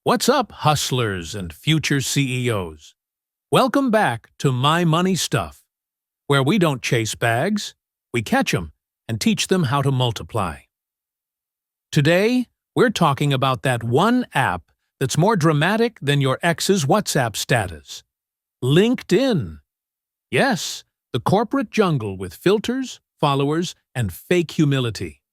What's up, hustlers and future CEOs? Welcome back to My Money Stuff, where we don't chase bags, we catch them and teach them how to multiply. Today, we're talking about that one app that's more dramatic than your ex's WhatsApp status. LinkedIn. Yes, the corporate jungle with filters, followers, and fake humility.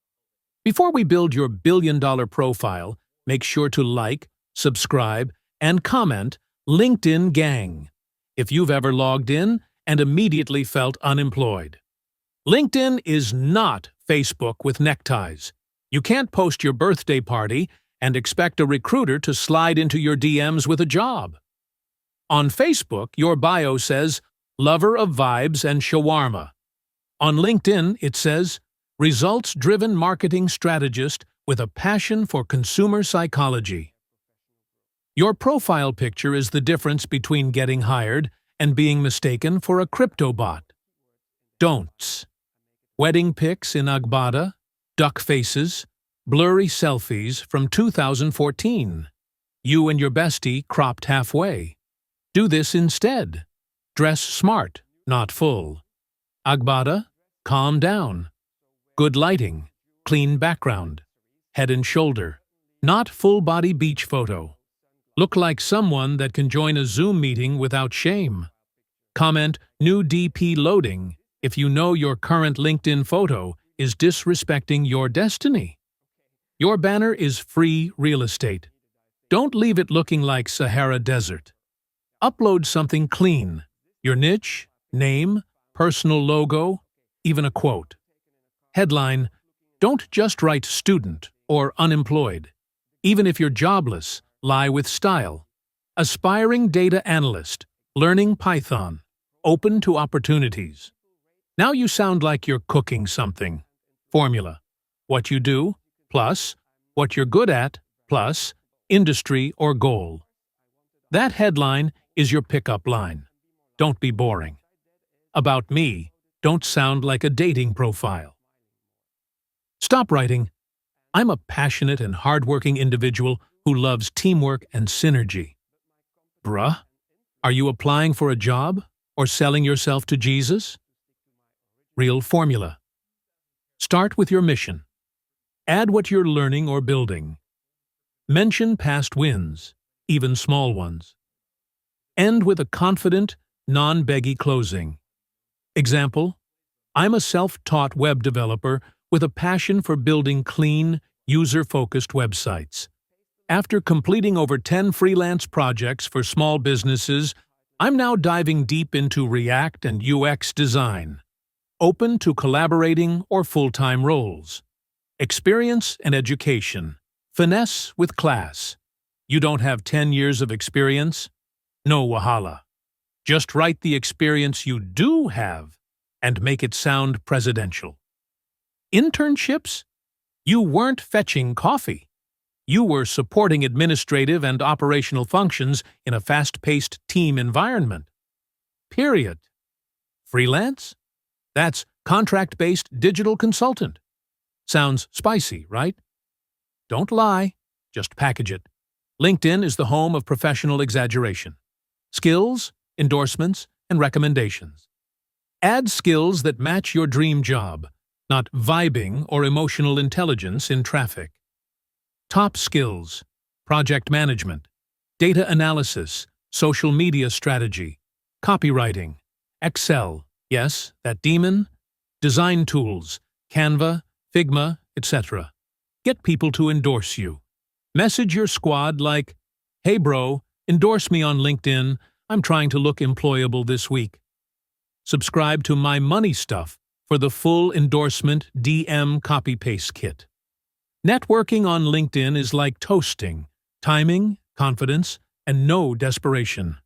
Before we build your billion-dollar profile, make sure to like, subscribe, and comment LinkedIn Gang if you've ever logged in and immediately felt unemployed. LinkedIn is not Facebook with neckties. You can't post your birthday party and expect a recruiter to slide into your DMs with a job. On Facebook, your bio says, lover of vibes and shawarma. On LinkedIn, it says, results-driven marketing strategist with a passion for consumer psychology. Your profile picture is the difference between getting hired and being mistaken for a crypto bot. Don'ts. Wedding pics in Agbada, duck faces, blurry selfies from 2014. You and your bestie cropped halfway. Do this instead. Dress smart, not full. Agbada, calm down. Good lighting, clean background. Head and shoulder, not full-body beach photo. Look like someone that can join a Zoom meeting without shame. Comment new DP loading if you know your current LinkedIn photo is disrespecting your destiny. Your banner is free real estate. Don't leave it looking like Sahara Desert. Upload something clean, your niche, name, personal logo, even a quote. Headline, don't just write student or unemployed. Even if you're jobless, lie with style. Aspiring data analyst, learning Python, open to opportunities. Now you sound like you're cooking something. Formula, what you do, plus, what you're good at, plus, industry or goal. That headline is your pickup line. Don't be boring. About me, don't sound like a dating profile. Stop writing, I'm a passionate and hardworking individual who loves teamwork and synergy. Bruh, are you applying for a job or selling yourself to Jesus? Real formula. Start with your mission. Add what you're learning or building. Mention past wins, even small ones. End with a confident, non-beggy closing. Example, I'm a self-taught web developer with a passion for building clean, user-focused websites. After completing over 10 freelance projects for small businesses, I'm now diving deep into React and UX design. Open to collaborating or full-time roles. Experience and education. Finesse with class. You don't have 10 years of experience? No wahala. Just write the experience you do have and make it sound presidential. Internships? You weren't fetching coffee. You were supporting administrative and operational functions in a fast-paced team environment. Period. Freelance? That's contract-based digital consultant. Sounds spicy, right? Don't lie, just package it. LinkedIn is the home of professional exaggeration. Skills, endorsements, and recommendations. Add skills that match your dream job, not vibing or emotional intelligence in traffic. Top skills, project management, data analysis, social media strategy, copywriting, Excel, yes, that demon, design tools, Canva, Figma, etc. Get people to endorse you. Message your squad like, hey bro, endorse me on LinkedIn, I'm trying to look employable this week. Subscribe to My Money Stuff for the full endorsement DM copy-paste kit. Networking on LinkedIn is like toasting, timing, confidence, and no desperation.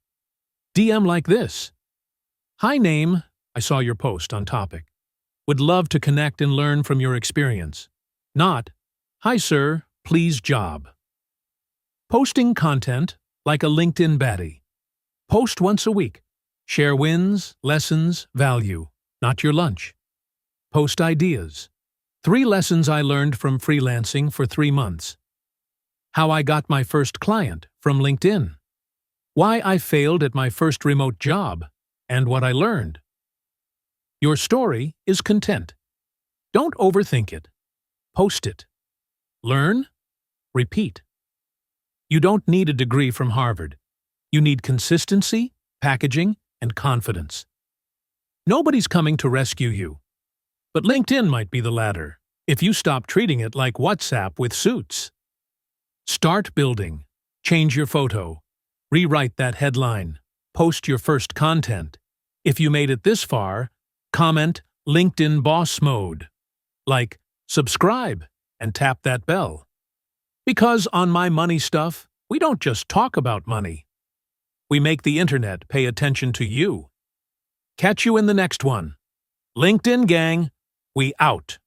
DM like this. Hi name, I saw your post on topic. Would love to connect and learn from your experience. Not, hi sir, please job. Posting content like a LinkedIn baddie. Post once a week. Share wins, lessons, value, not your lunch. Post ideas. 3 lessons I learned from freelancing for 3 months. how I got my first client from LinkedIn, why I failed at my first remote job, and what I learned. Your story is content. Don't overthink it. Post it. Learn. Repeat. You don't need a degree from Harvard. You need consistency, packaging, and confidence. Nobody's coming to rescue you. But LinkedIn might be the ladder, if you stop treating it like WhatsApp with suits. Start building. Change your photo. Rewrite that headline. Post your first content. If you made it this far, comment LinkedIn Boss Mode. Like, subscribe, and tap that bell. Because on My Money Stuff, we don't just talk about money. We make the internet pay attention to you. Catch you in the next one. LinkedIn Gang, we out.